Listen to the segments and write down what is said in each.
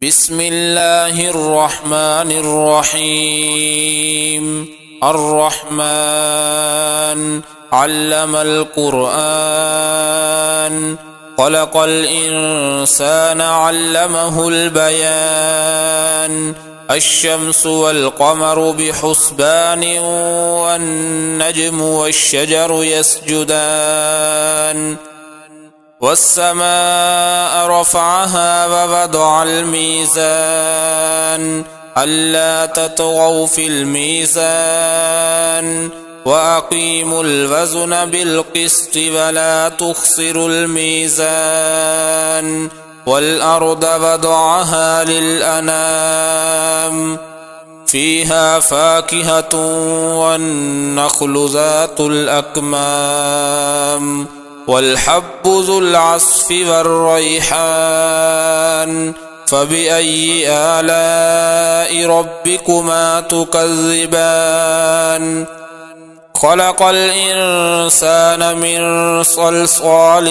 بسم الله الرحمن الرحيم. الرحمن علم القرآن، خلق الإنسان علمه البيان. الشمس والقمر بحسبان، والنجم والشجر يسجدان. والسماء رفعها ووضع الميزان، ألا تطغوا في الميزان، وأقيموا الوزن بالقسط ولا تخسروا الميزان. والأرض وضعها للأنام، فيها فاكهة والنخل ذات الأكمام، والحب ذو العصف والريحان. فبأي آلاء ربكما تكذبان؟ خلق الإنسان من صلصال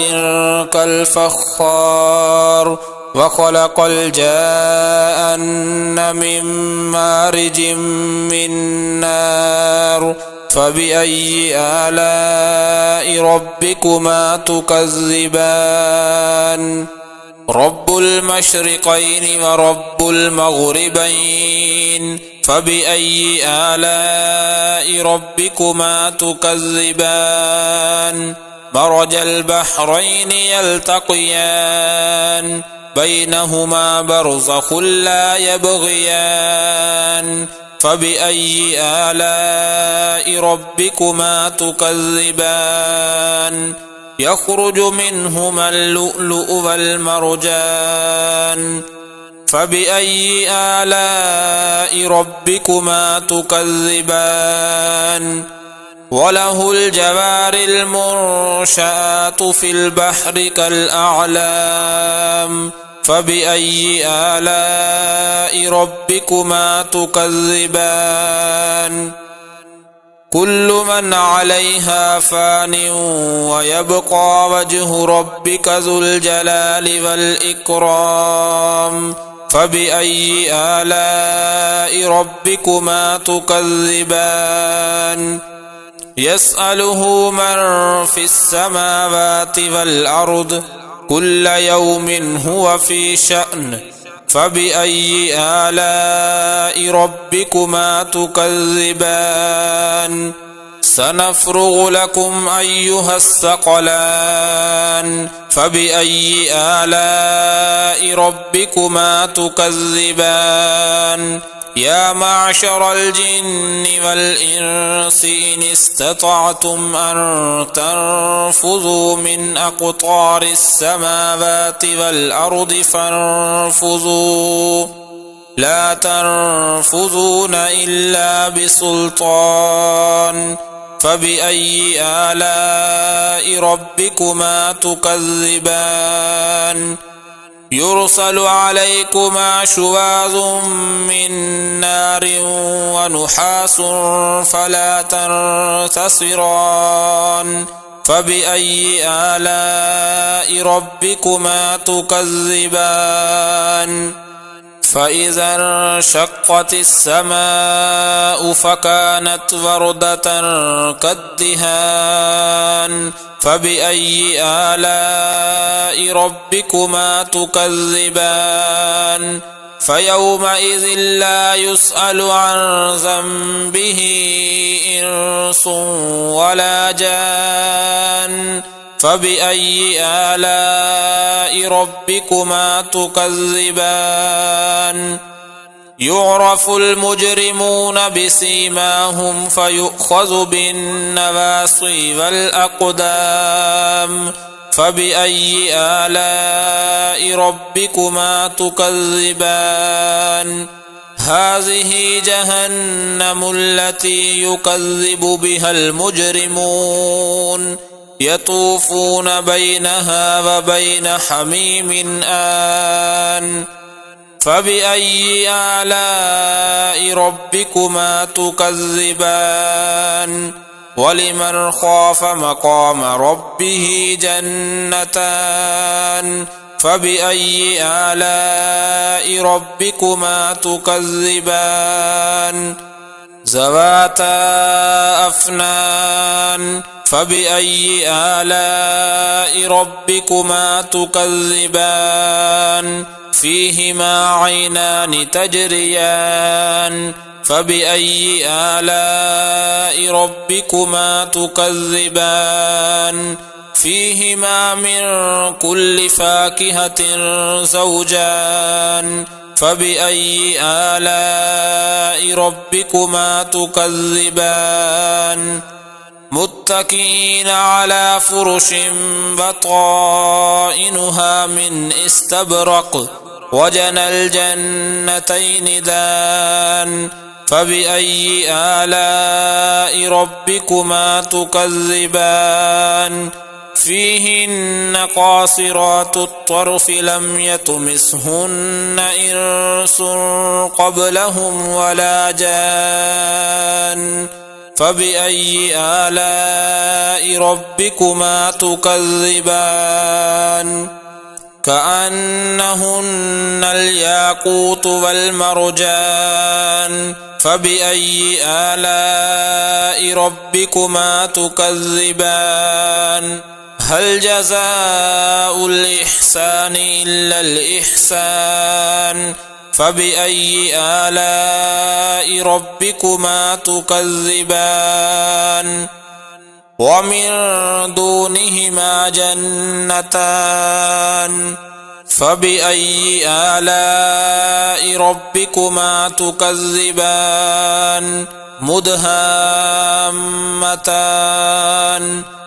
كالفخار، وخلق الجان من مارج من نار. فبأي آلاء ربكما تكذبان؟ رب المشرقين ورب المغربين، فبأي آلاء ربكما تكذبان؟ مرج البحرين يلتقيان، بينهما برزخ لا يبغيان. فبأي آلاء ربكما تكذبان؟ يخرج منهما اللؤلؤ والمرجان. فبأي آلاء ربكما تكذبان؟ وله الجوار المنشآت في البحر كالأعلام. فبأي آلاء ربكما تكذبان؟ كل من عليها فان، ويبقى وجه ربك ذو الجلال والإكرام. فبأي آلاء ربكما تكذبان؟ يسأله من في السماوات والأرض، كل يوم هو في شأن. فبأي آلاء ربكما تكذبان؟ سنفرغ لكم أيها الثقلان. فبأي آلاء ربكما تكذبان؟ يا معشر الجن والإنس إن استطعتم أن تنفذوا من أقطار السماوات والأرض فانفذوا، لا تنفذون إلا بسلطان. فبأي آلاء ربكما تكذبان؟ يرسل عليكما شواظ من نار ونحاس فلا تنتصران. فبأي آلاء ربكما تكذبان؟ فإذا انشقت السماء فكانت وردة كالدهان. فبأي آلاء ربكما تكذبان؟ فيومئذ لا يسأل عن ذنبه إنس ولا جان. فبأي آلاء ربكما تكذبان؟ يعرف المجرمون بسيماهم فيؤخذ بالنواصي والأقدام. فبأي آلاء ربكما تكذبان؟ هذه جهنم التي يكذب بها المجرمون، يطوفون بينها وبين حميم آن. فبأي آلاء ربكما تكذبان؟ ولمن خاف مقام ربه جنتان، فبأي آلاء ربكما تكذبان ذواتا أفنان فبأي آلاء ربكما تكذبان فيهما عينان تجريان فبأي آلاء ربكما تكذبان فيهما من كل فاكهة زوجان فبأي آلاء ربكما تكذبان متكئين على فرش بطائنها من استبرق وجنى الجنتين دان فبأي آلاء ربكما تكذبان فيهن قاصرات الطرف لم يطمثهن إنس قبلهم ولا جان فبأي آلاء ربكما تكذبان كأنهن الياقوت والمرجان فبأي آلاء ربكما تكذبان هل جزاء الإحسان إلا الإحسان فبأي آلاء ربكما تكذبان ومن دونهما جنتان فبأي آلاء ربكما تكذبان مدهامتان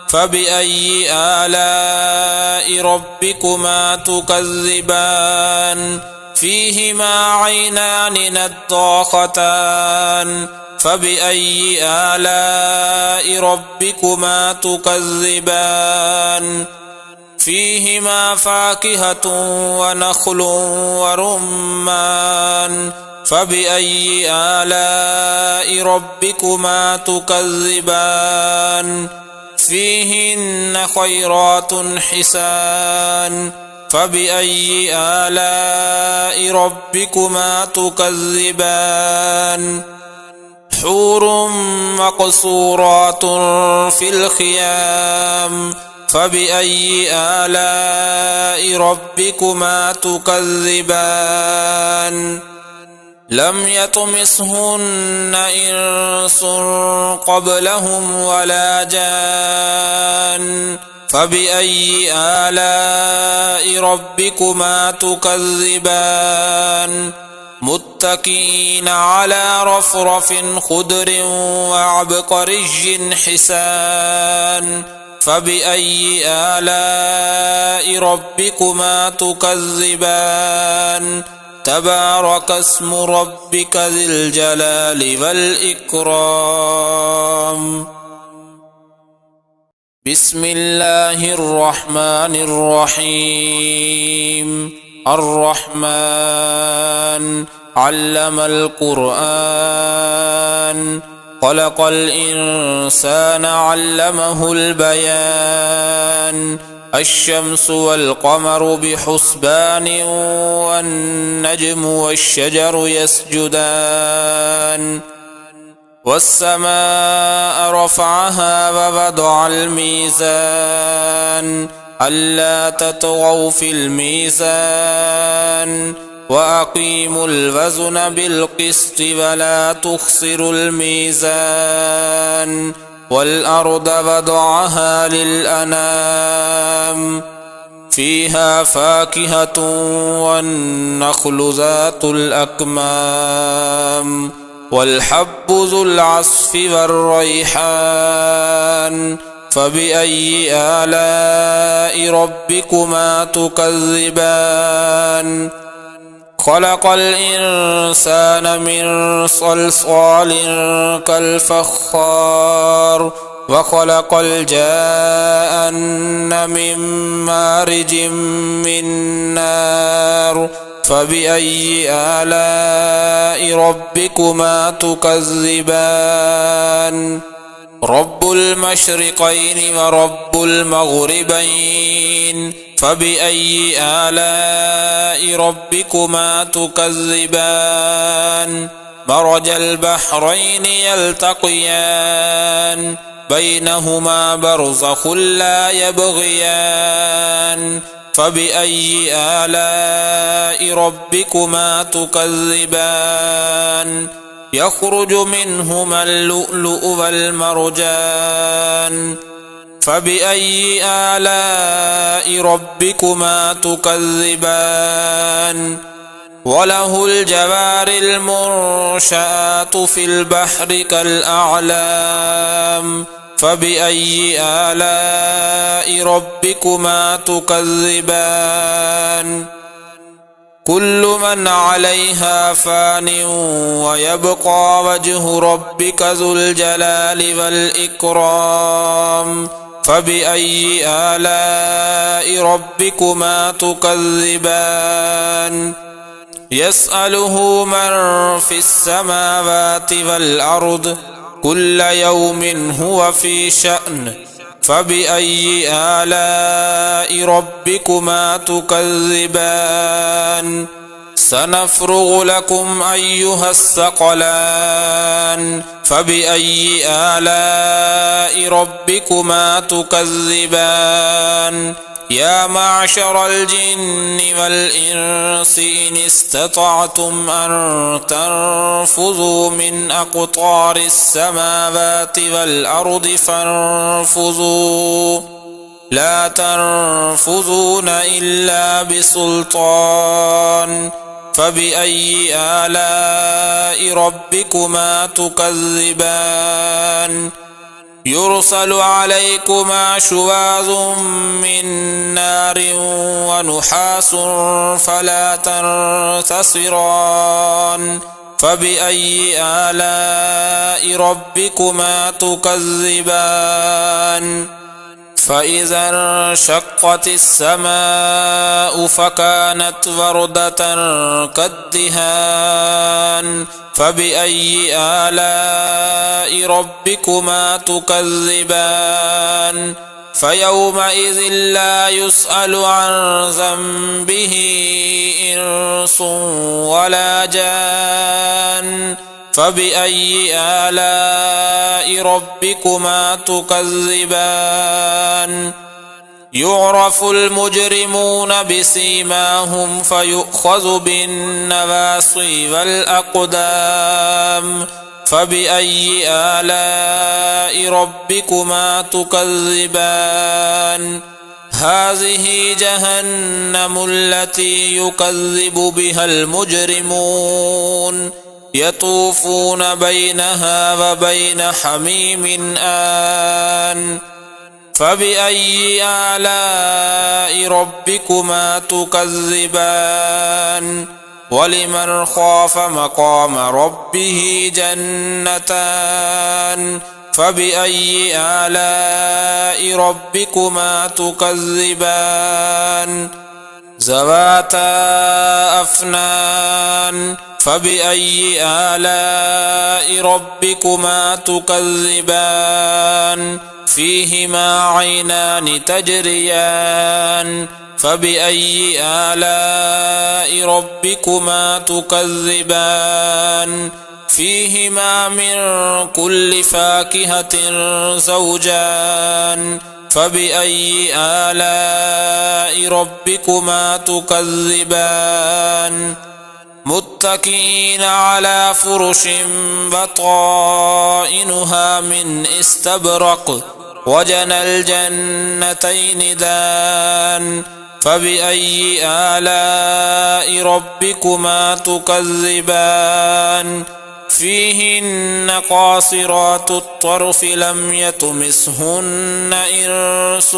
فبأي آلاء ربكما تكذبان فيهما عينان نضاختان فبأي آلاء ربكما تكذبان فيهما فاكهة ونخل ورمان فبأي آلاء ربكما تكذبان فيهن خيرات حسان فبأي آلاء ربكما تكذبان حور مقصورات في الخيام فبأي آلاء ربكما تكذبان لم يطمثهن إنس قبلهم ولا جان فبأي آلاء ربكما تكذبان متكئين على رفرف خضر وعبقري حسان فبأي آلاء ربكما تكذبان تبارك اسم ربك ذي الجلال والإكرام بسم الله الرحمن الرحيم الرحمن علم القرآن خلق الإنسان علمه البيان الشمس والقمر بحسبان والنجم والشجر يسجدان والسماء رفعها ووضع الميزان ألا تطغوا في الميزان وأقيموا الوزن بالقسط ولا تخسروا الميزان والأرض وضعها للأنام فيها فاكهة والنخل ذات الأكمام والحب ذو العصف والريحان فبأي آلاء ربكما تكذبان خلق الإنسان من صلصال كالفخار وخلق الجان من مارج من نار فبأي آلاء ربكما تكذبان رب المشرقين ورب المغربين فبأي آلاء ربكما تكذبان مرج البحرين يلتقيان بينهما برزخ لا يبغيان فبأي آلاء ربكما تكذبان يخرج منهما اللؤلؤ والمرجان فبأي آلاء ربكما تكذبان وله الجوار المنشآت في البحر كالأعلام فبأي آلاء ربكما تكذبان كل من عليها فان ويبقى وجه ربك ذو الجلال والإكرام فبأي آلاء ربكما تكذبان يسأله من في السماوات والأرض كل يوم هو في شأن فبأي آلاء ربكما تكذبان سنفرغ لكم أيها الثقلان فبأي آلاء ربكما تكذبان يا معشر الجن والإنس إن استطعتم أن تنفذوا من أقطار السماوات والأرض فانفذوا لا تنفذون إلا بسلطان فبأي آلاء ربكما تكذبان يرسل عليكما شواظ من نار ونحاس فلا تنتصران فبأي آلاء ربكما تكذبان فإذا انشقت السماء فكانت وردة كالدهان فبأي آلاء ربكما تكذبان فيومئذ لا يسأل عن ذنبه إنس ولا جان فبأي آلاء ربكما تكذبان يعرف المجرمون بسيماهم فيؤخذ بالنواصي والأقدام فبأي آلاء ربكما تكذبان هذه جهنم التي يكذب بها المجرمون يطوفون بينها وبين حميم آن فبأي آلاء ربكما تكذبان ولمن خاف مقام ربه جنتان فبأي آلاء ربكما تكذبان ذواتا أفنان فبأي آلاء ربكما تكذبان فيهما عينان تجريان فبأي آلاء ربكما تكذبان فيهما من كل فاكهة زوجان فبأي آلاء ربكما تكذبان متكئين على فرش بطائنها من استبرق وجنى الجنتين دان فبأي آلاء ربكما تكذبان فيهن قاصرات الطرف لم يطمثهن إنس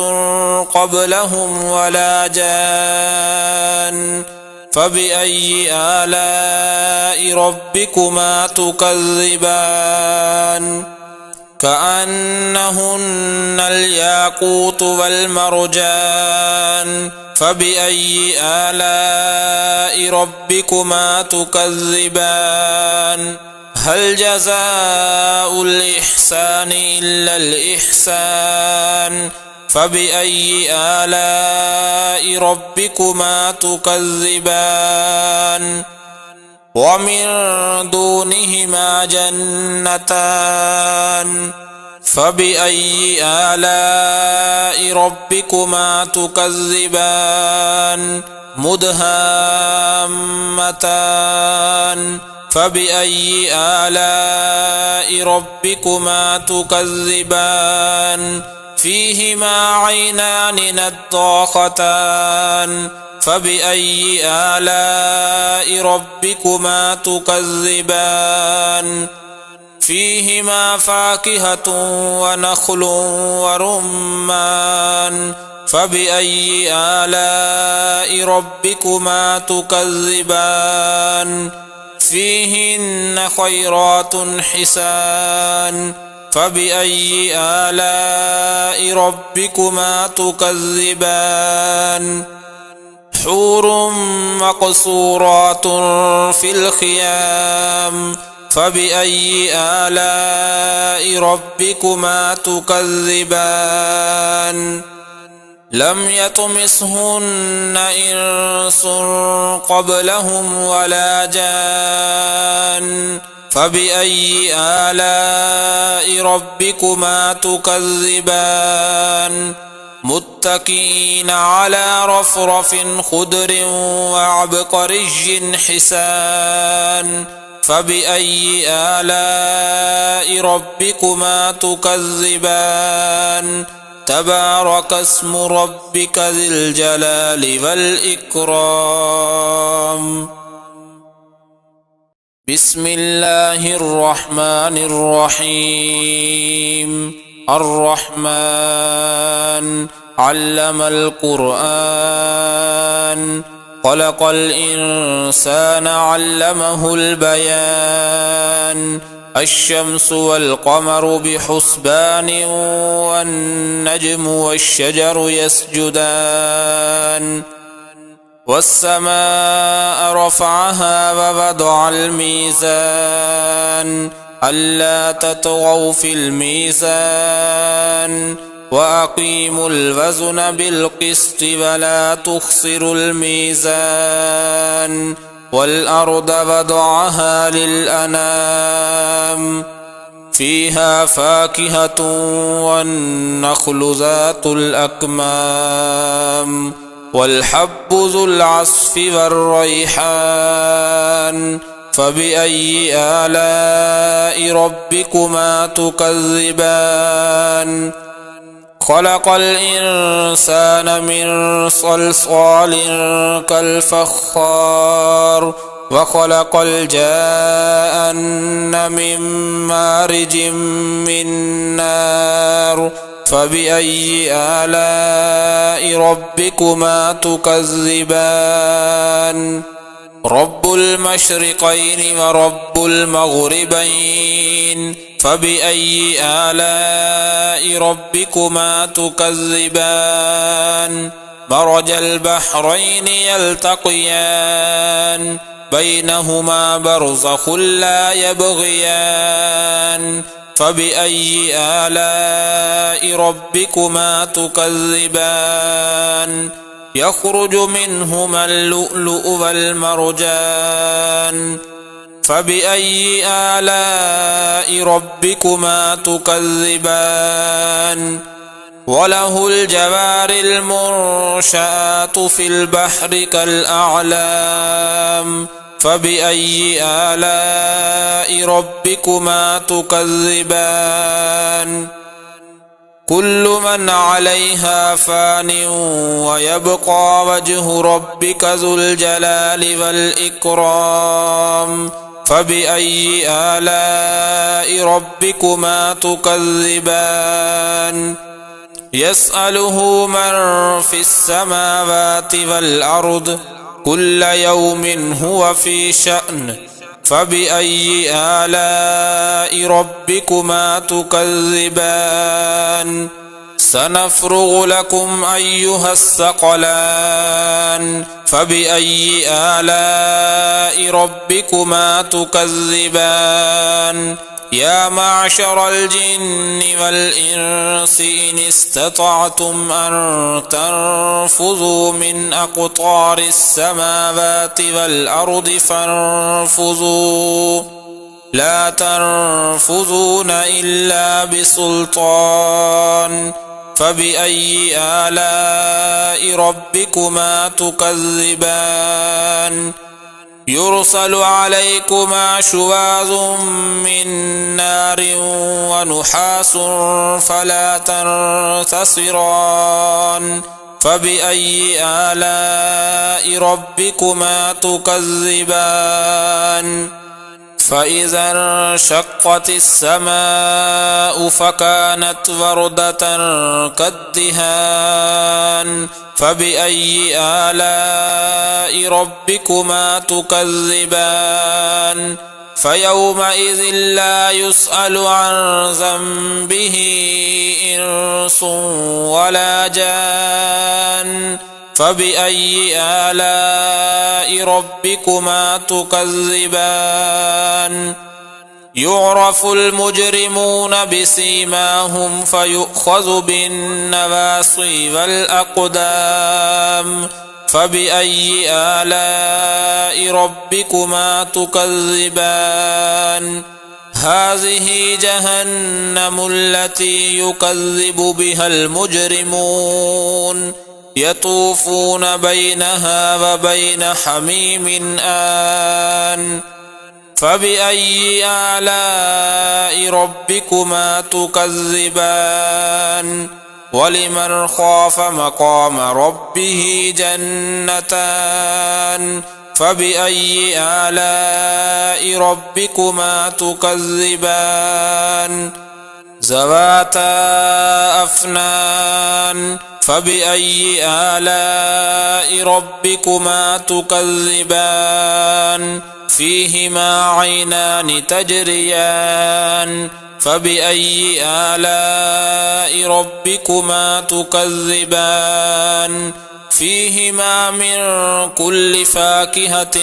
قبلهم ولا جان فبأي آلاء ربكما تكذبان كأنهن الياقوت والمرجان فبأي آلاء ربكما تكذبان هل جزاء الإحسان إلا الإحسان فبأي آلاء ربكما تكذبان ومن دونهما جنتان فبأي آلاء ربكما تكذبان مدهامتان فبأي آلاء ربكما تكذبان فيهما عينان نضاختان فبأي آلاء ربكما تكذبان فيهما فاكهة ونخل ورمان فبأي آلاء ربكما تكذبان فيهن خيرات حسان فبأي آلاء ربكما تكذبان حور مقصورات في الخيام فبأي آلاء ربكما تكذبان لم يطمثهن إنس قبلهم ولا جان فبأي آلاء ربكما تكذبان متكئين على رفرف خضر وعبقري حسان فبأي آلاء ربكما تكذبان تبارك اسم ربك ذي الجلال والإكرام بسم الله الرحمن الرحيم الرحمن علم القرآن خلق الإنسان علمه البيان الشمس والقمر بحسبان والنجم والشجر يسجدان والسماء رفعها ووضع الميزان ألا تطغوا في الميزان وأقيموا الوزن بالقسط ولا تخسروا الميزان والأرض وضعها للأنام فيها فاكهة والنخل ذات الأكمام والحب ذو العصف والريحان فبأي آلاء ربكما تكذبان خلق الإنسان من صلصال كالفخار وخلق الجان من مارج من نار فبأي آلاء ربكما تكذبان رب المشرقين ورب المغربين فبأي آلاء ربكما تكذبان مرج البحرين يلتقيان بينهما برزخ لا يبغيان فبأي آلاء ربكما تكذبان يخرج منهما اللؤلؤ والمرجان فبأي آلاء ربكما تكذبان وله الجوار المنشآت في البحر كالأعلام فبأي آلاء ربكما تكذبان كل من عليها فان ويبقى وجه ربك ذو الجلال والإكرام فبأي آلاء ربكما تكذبان يسأله من في السماوات والأرض كل يوم هو في شأن فبأي آلاء ربكما تكذبان سنفرغ لكم أيها الثقلان فبأي آلاء ربكما تكذبان يا معشر الجن والإنس إن استطعتم أن تنفذوا من أقطار السماوات والأرض فانفذوا لا تنفذون إلا بسلطان فبأي آلاء ربكما تكذبان يرسل عليكما شواظ من نار ونحاس فلا تنتصران فبأي آلاء ربكما تكذبان فإذا انشقت السماء فكانت وردة كالدهان فبأي آلاء ربكما تكذبان فيومئذ لا يسأل عن ذنبه إنس ولا جان فبأي آلاء ربكما تكذبان يعرف المجرمون بسيماهم فيؤخذ بالنواصي والأقدام فبأي آلاء ربكما تكذبان هذه جهنم التي يكذب بها المجرمون يطوفون بينها وبين حميم آن فبأي آلاء ربكما تكذبان ولمن خاف مقام ربه جنتان فبأي آلاء ربكما تكذبان ذواتا أفنان فبأي آلاء ربكما تكذبان فيهما عينان تجريان فبأي آلاء ربكما تكذبان فيهما من كل فاكهة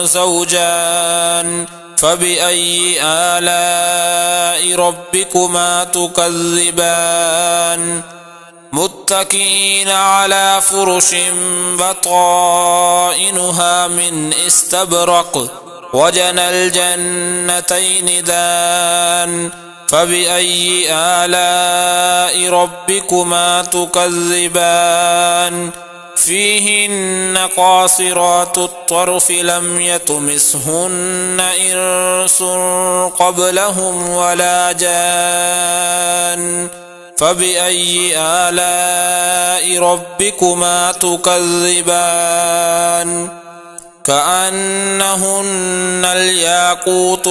زوجان فبأي آلاء ربكما تكذبان متكئين على فرش بطائنها من استبرق وجنى الجنتين دان فبأي آلاء ربكما تكذبان فيهن قاصرات الطرف لم يطمثهن إنس قبلهم ولا جان فبأي آلاء ربكما تكذبان كأنهن الياقوت